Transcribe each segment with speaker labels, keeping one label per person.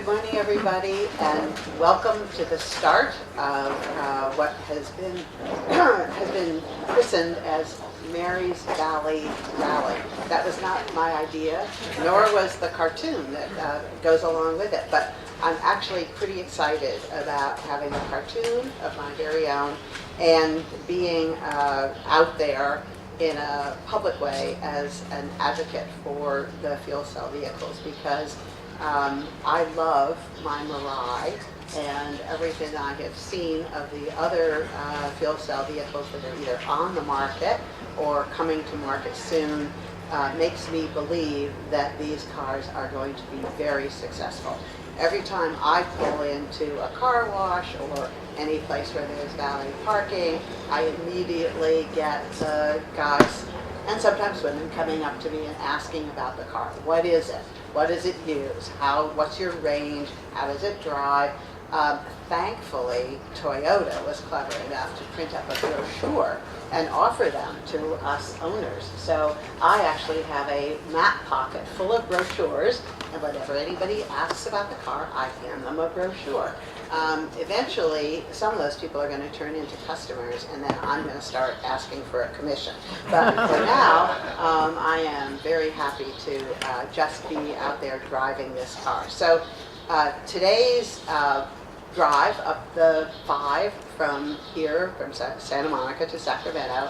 Speaker 1: Good morning, everybody, and welcome to the start of what has been christened as Mary's Valley Rally. That was not my idea, nor was the cartoon that goes along with it, but I'm actually pretty excited about having a cartoon of my very own and being out there in a public way as an advocate for the fuel cell vehicles, because I love my Mirai and everything I have seen of the other fuel cell vehicles that are either on the market or coming to market soon makes me believe that these cars are going to be very successful. Every time I pull into a car wash or any place where there's valet parking, I immediately get guys and sometimes women coming up to me and asking about the car. What is it? What does it use? What's your range? How does it drive? Thankfully, Toyota was clever enough to print up a brochure and offer them to us owners. So I actually have a map pocket full of brochures, and whenever anybody asks about the car, I hand them a brochure. Eventually, some of those people are going to turn into customers, and then I'm going to start asking for a commission. But for now, I am very happy to just be out there driving this car. So today's drive up the 5 from here, from Santa Monica to Sacramento,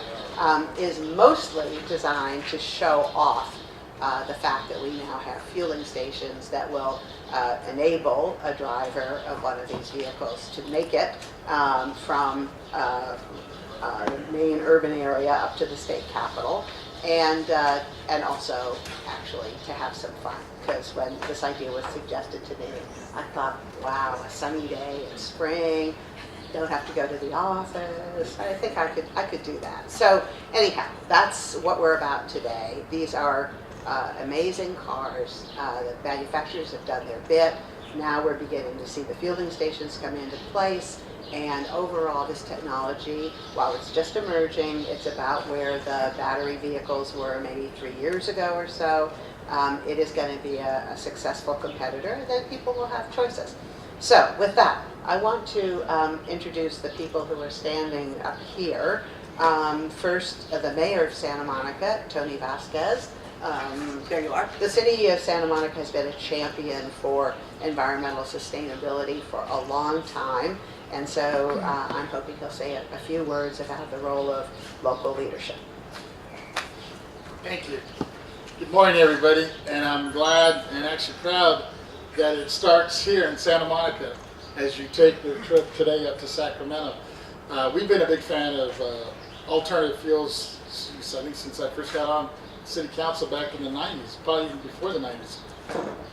Speaker 1: is mostly designed to show off the fact that we now have fueling stations that will enable a driver of one of these vehicles to make it from the main urban area up to the state capitol, and also actually to have some fun. Because when this idea was suggested to me, I thought, wow, a sunny day in spring, don't have to go to the office. I think I could do that. So anyhow, that's what we're about today. These are amazing cars. The manufacturers have done their bit. Now we're beginning to see the fueling stations come into place. And overall, this technology, while it's just emerging, it's about where the battery vehicles were maybe 3 years ago or so. It is going to be a successful competitor, and then people will have choices. So with that, I want to introduce the people who are standing up here. First, the mayor of Santa Monica, Tony Vazquez. There you are. The city of Santa Monica has been a champion for environmental sustainability for a long time. And so I'm hoping he'll say a few words about the role of local leadership.
Speaker 2: Thank you. Good morning, everybody. And I'm glad and actually proud that it starts here in Santa Monica as you take the trip today up to Sacramento. We've been a big fan of alternative fuels, I think, since I first got on city council back in the 90s, probably even before the 90s.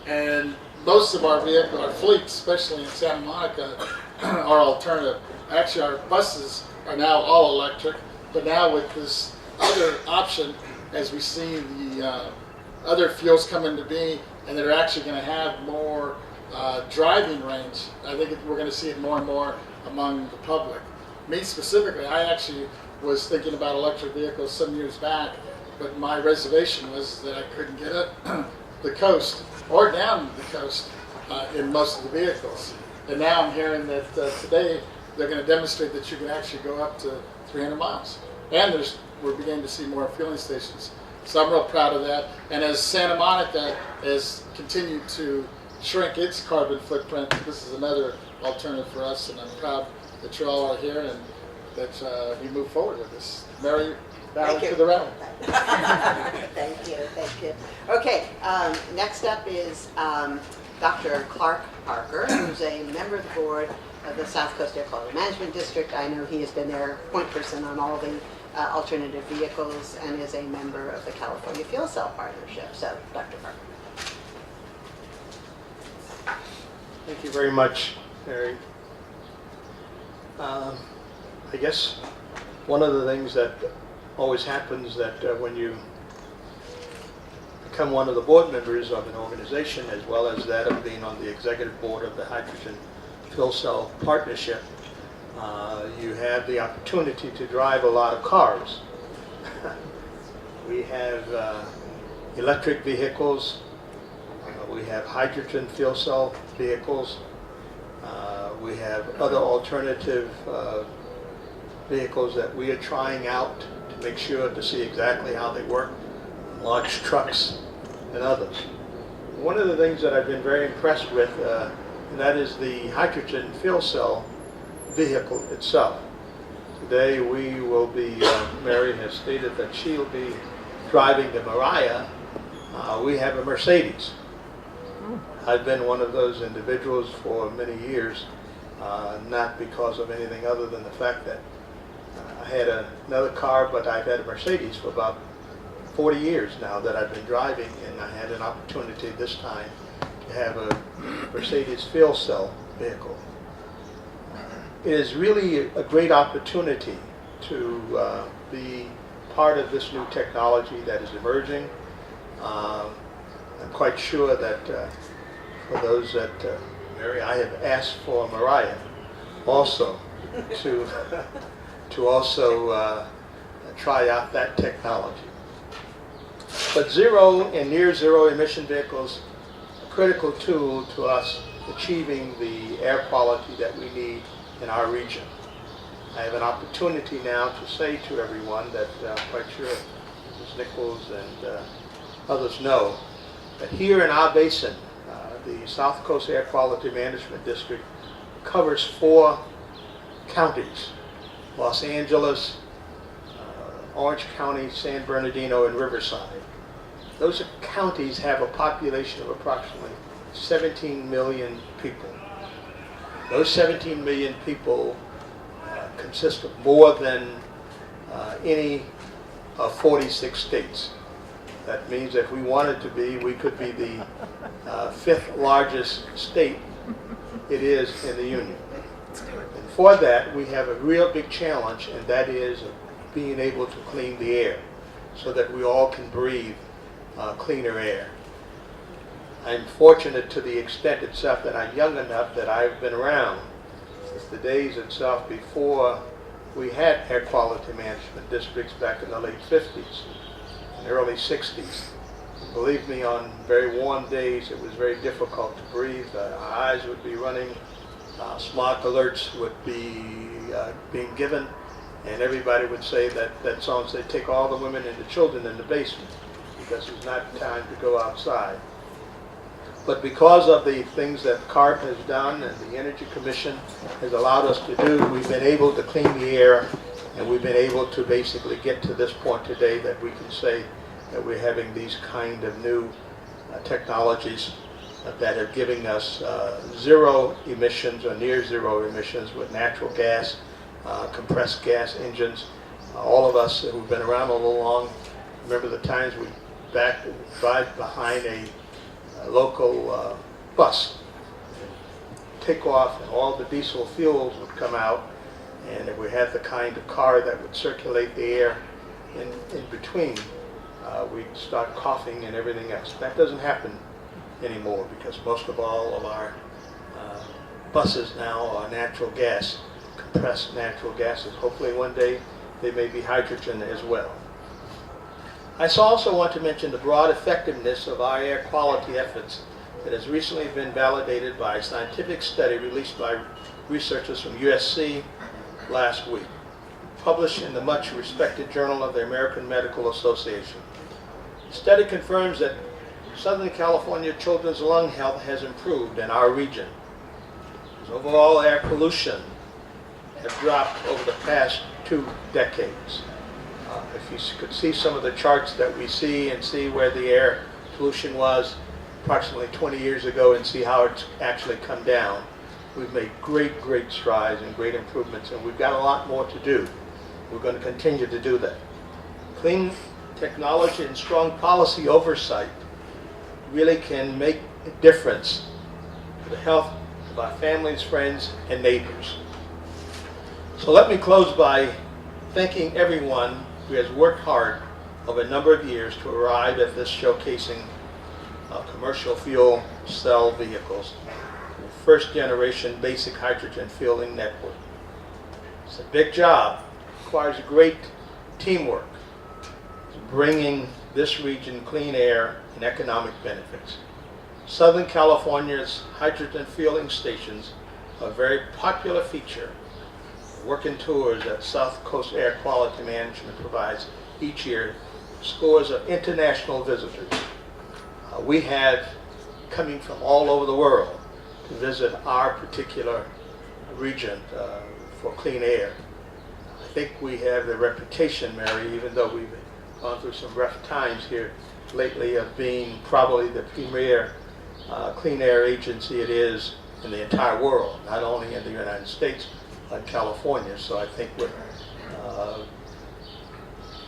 Speaker 2: And most of our vehicles, our fleet, especially in Santa Monica, are alternative. Actually, our buses are now all electric, but now with this other option, as we see the other fuels come into being, and they're actually going to have more driving range, I think we're going to see it more and more among the public. Me specifically, I actually was thinking about electric vehicles some years back, but my reservation was that I couldn't get up the coast or down the coast in most of the vehicles. And now I'm hearing that today they're going to demonstrate that you can actually go up to 300 miles. And we're beginning to see more fueling stations. So I'm real proud of that. And as Santa Monica has continued to shrink its carbon footprint, this is another alternative for us. And I'm proud that you all are here and that we move forward with this. Mary, back to the rally.
Speaker 1: Thank you. Okay, next up is Dr. Clark Parker, who's a member of the board of the South Coast Air Quality Management District. I know he has been their point person on all the alternative vehicles and is a member of the California Fuel Cell Partnership. So, Dr. Parker.
Speaker 3: Thank you very much, Mary. I guess one of the things that always happens that when you become one of the board members of an organization, as well as that of being on the executive board of the Hydrogen Fuel Cell Partnership, you have the opportunity to drive a lot of cars. We have electric vehicles, we We have hydrogen fuel cell vehicles. We have other alternative vehicles that we are trying out to make sure to see exactly how they work, large trucks and others. One of the things that I've been very impressed with, and that is the hydrogen fuel cell vehicle itself. Today we will be, Mary has stated that she'll be driving the Mariah. We have a Mercedes. I've been one of those individuals for many years, not because of anything other than the fact that I had another car, but I've had a Mercedes for about 40 years now that I've been driving, and I had an opportunity this time to have a Mercedes fuel cell vehicle. It is really a great opportunity to be part of this new technology that is emerging. I'm quite sure that for those that, Mary, I have asked for Mariah also to also try out that technology. But zero and near zero emission vehicles are a critical tool to us achieving the air quality that we need in our region. I have an opportunity now to say to everyone that I'm quite sure Ms. Nichols and others know that here in our basin, the South Coast Air Quality Management District covers 4 counties: Los Angeles, Orange County, San Bernardino, and Riverside. Those counties have a population of approximately 17 million people. Those 17 million people consist of more than any of 46 states. That means if we wanted to be, we could be the 5th largest state it is in the Union. And for that, we have a real big challenge, and that is being able to clean the air so that we all can breathe cleaner air. I'm fortunate to the extent itself that I'm young enough that I've been around since the days itself before we had air quality management districts back in the late 50s and early 60s. Believe me, on very warm days it was very difficult to breathe. Our eyes would be running, smog alerts would be being given, and everybody would say that song said, "Take all the women and the children in the basement," because it's not time to go outside. But because of the things that CARB has done and the Energy Commission has allowed us to do, we've been able to clean the air, and we've been able to basically get to this point today that we can say that we're having these kind of new technologies that are giving us zero emissions or near zero emissions with natural gas, compressed gas engines. All of us who've been around all along remember the times we drive behind a local bus, take off, and all the diesel fuels would come out, and if we had the kind of car that would circulate the air in between, we'd start coughing and everything else. That doesn't happen anymore because most of all of our buses now are natural gas, compressed natural gases. Hopefully one day they may be hydrogen as well. I also want to mention the broad effectiveness of our air quality efforts that has recently been validated by a scientific study released by researchers from USC last week, published in the much respected Journal of the American Medical Association. The study confirms that Southern California children's lung health has improved in our region. Overall air pollution has dropped over the past 2 decades. If you could see some of the charts that we see and see where the air pollution was approximately 20 years ago and see how it's actually come down, we've made great strides and great improvements, and we've got a lot more to do. We're going to continue to do that. Clean technology and strong policy oversight really can make a difference for the health of our families, friends, and neighbors. So let me close by thanking everyone who has worked hard over a number of years to arrive at this showcasing of commercial fuel cell vehicles, the first generation basic hydrogen fueling network. It's a big job. It requires great teamwork to bringing this region clean air and economic benefits. Southern California's hydrogen fueling stations are a very popular feature. Working tours that South Coast Air Quality Management provides each year scores of international visitors. We have coming from all over the world to visit our particular region for clean air. I think we have the reputation, Mary, even though we've gone through some rough times here lately, of being probably the premier clean air agency it is in the entire world, not only in the United States, but California. So I think with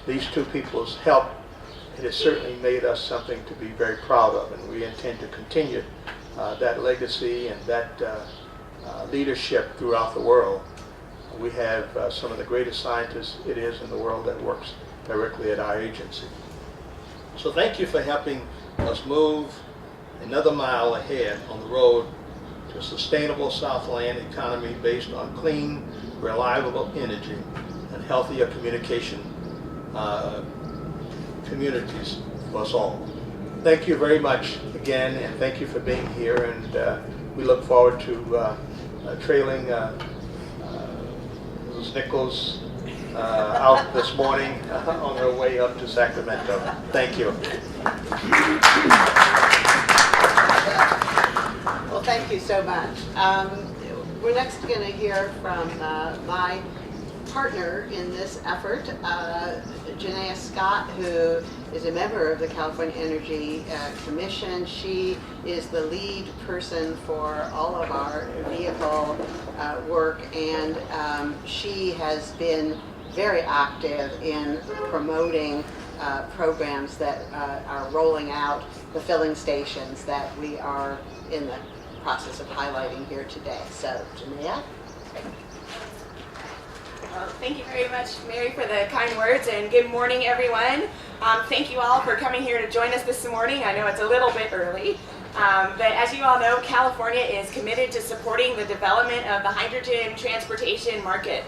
Speaker 3: these two people's help, it has certainly made us something to be very proud of, and we intend to continue that legacy and that leadership throughout the world. We have some of the greatest scientists it is in the world that works directly at our agency. So thank you for helping us move another mile ahead on the road to a sustainable Southland economy based on clean, reliable energy and healthier communication communities for us all. Thank you very much again, and thank you for being here, and we look forward to trailing Ms. Nichols out this morning on her way up to Sacramento. Thank you.
Speaker 1: Well, thank you so much. We're next going to hear from my partner in this effort, Janea Scott, who is a member of the California Energy Commission. She is the lead person for all of our vehicle work, and she has been very active in promoting programs that are rolling out the filling stations that we are in the process of highlighting here today. So, Janea?
Speaker 4: Well, thank you very much, Mary, for the kind words, and good morning, everyone. Thank you all for coming here to join us this morning. I know it's a little bit early, but as you all know, California is committed to supporting the development of the hydrogen transportation market.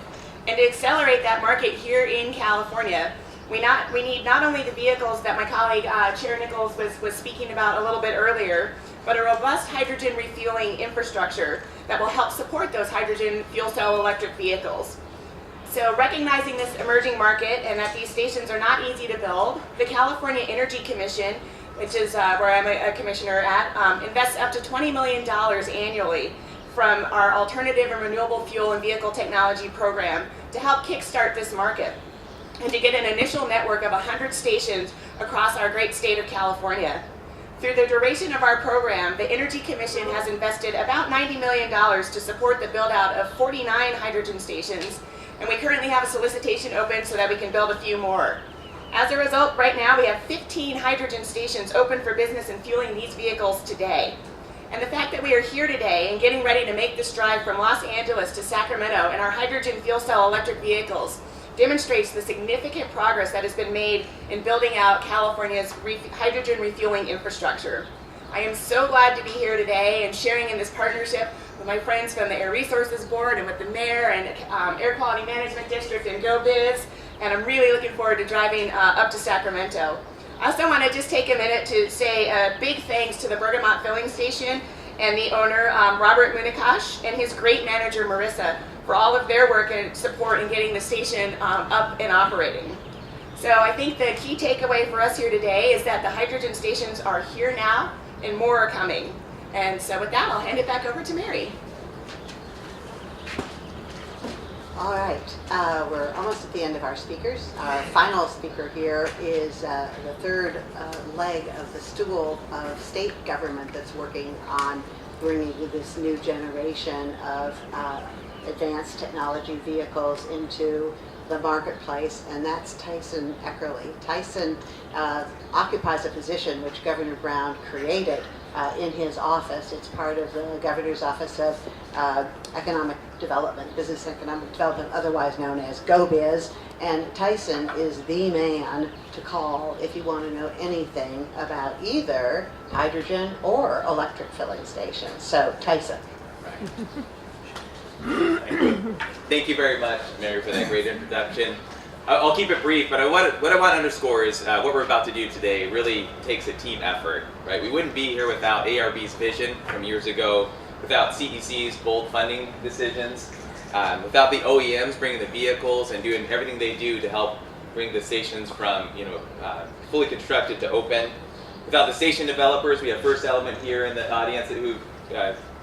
Speaker 4: And to accelerate that market here in California, we need not only the vehicles that my colleague Chair Nichols was speaking about a little bit earlier, but a robust hydrogen refueling infrastructure that will help support those hydrogen fuel cell electric vehicles. So recognizing this emerging market and that these stations are not easy to build, the California Energy Commission, which is where I'm a commissioner at, invests up to $20 million annually from our Alternative and Renewable Fuel and Vehicle Technology program to help kickstart this market and to get an initial network of 100 stations across our great state of California. Through the duration of our program, the Energy Commission has invested about $90 million to support the build-out of 49 hydrogen stations, and we currently have a solicitation open so that we can build a few more. As a result, right now we have 15 hydrogen stations open for business and fueling these vehicles today. And the fact that we are here today and getting ready to make this drive from Los Angeles to Sacramento in our hydrogen fuel cell electric vehicles demonstrates the significant progress that has been made in building out California's hydrogen refueling infrastructure. I am so glad to be here today and sharing in this partnership with my friends from the Air Resources Board and with the Mayor and Air Quality Management District and GO-BIZ, and I'm really looking forward to driving up to Sacramento. I also want to just take a minute to say a big thanks to the Bergamot Filling Station and the owner, Robert Munikash, and his great manager, Marissa, for all of their work and support in getting the station up and operating. So I think the key takeaway for us here today is that the hydrogen stations are here now and more are coming. And so with that, I'll hand it back over to Mary.
Speaker 1: All right, we're almost at the end of our speakers. Our final speaker here is the third leg of the stool of state government that's working on bringing this new generation of advanced technology vehicles into the marketplace, and that's Tyson Eckerle. Tyson occupies a position which Governor Brown created in his office. It's part of the Governor's Office of Economic Development, Business Economic Development, otherwise known as GO-BIZ, and Tyson is the man to call if you want to know anything about either hydrogen or electric filling stations. So, Tyson.
Speaker 5: Thank you very much, Mary, for that great introduction. I'll keep it brief, but what I want to underscore is what we're about to do today really takes a team effort, right? We wouldn't be here without ARB's vision from years ago, without CEC's bold funding decisions, without the OEMs bringing the vehicles and doing everything they do to help bring the stations from fully constructed to open. Without the station developers, we have First Element here in the audience who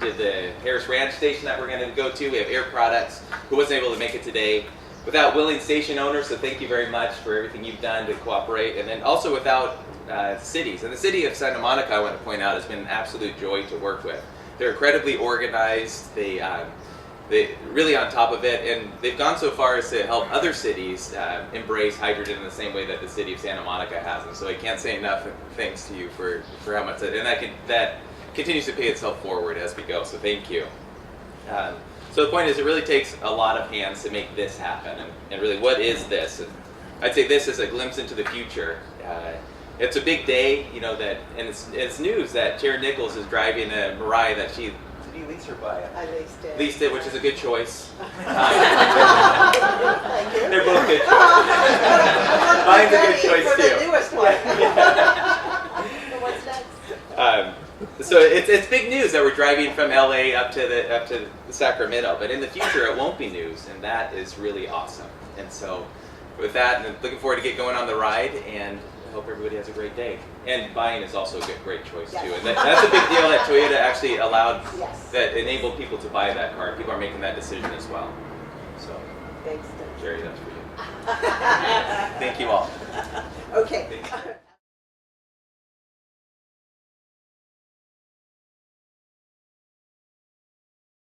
Speaker 5: did the Harris Ranch station that we're going to go to. We have Air Products, who wasn't able to make it today. Without willing station owners, so thank you very much for everything you've done to cooperate. And then also without cities. And the city of Santa Monica, I want to point out, has been an absolute joy to work with. They're incredibly organized. They're really on top of it, and they've gone so far as to help other cities embrace hydrogen in the same way that the city of Santa Monica has. And so I can't say enough thanks to you for how much and that continues to pay itself forward as we go. So thank you. So the point is, it really takes a lot of hands to make this happen. And really, what is this? And I'd say this is a glimpse into the future. It's a big day, and it's news that Chair Nichols is driving a Mirai that she. Did you lease or buy it?
Speaker 1: I leased it.
Speaker 5: Leased it, which is a good choice.
Speaker 1: Thank you.
Speaker 5: They're both good choices. Mine's a good choice
Speaker 1: for
Speaker 5: too.
Speaker 1: The newest one. What's next?
Speaker 5: So it's big news that we're driving from LA up to Sacramento, but in the future it won't be news, and that is really awesome. And so with that, I'm looking forward to get going on the ride, and I hope everybody has a great day. And buying is also a great choice too, and that's a big deal that Toyota actually allowed, that enabled people to buy that car. People are making that decision as well. So
Speaker 1: Thanks,
Speaker 5: Jerry, that's for you. Thank you all.
Speaker 1: Okay.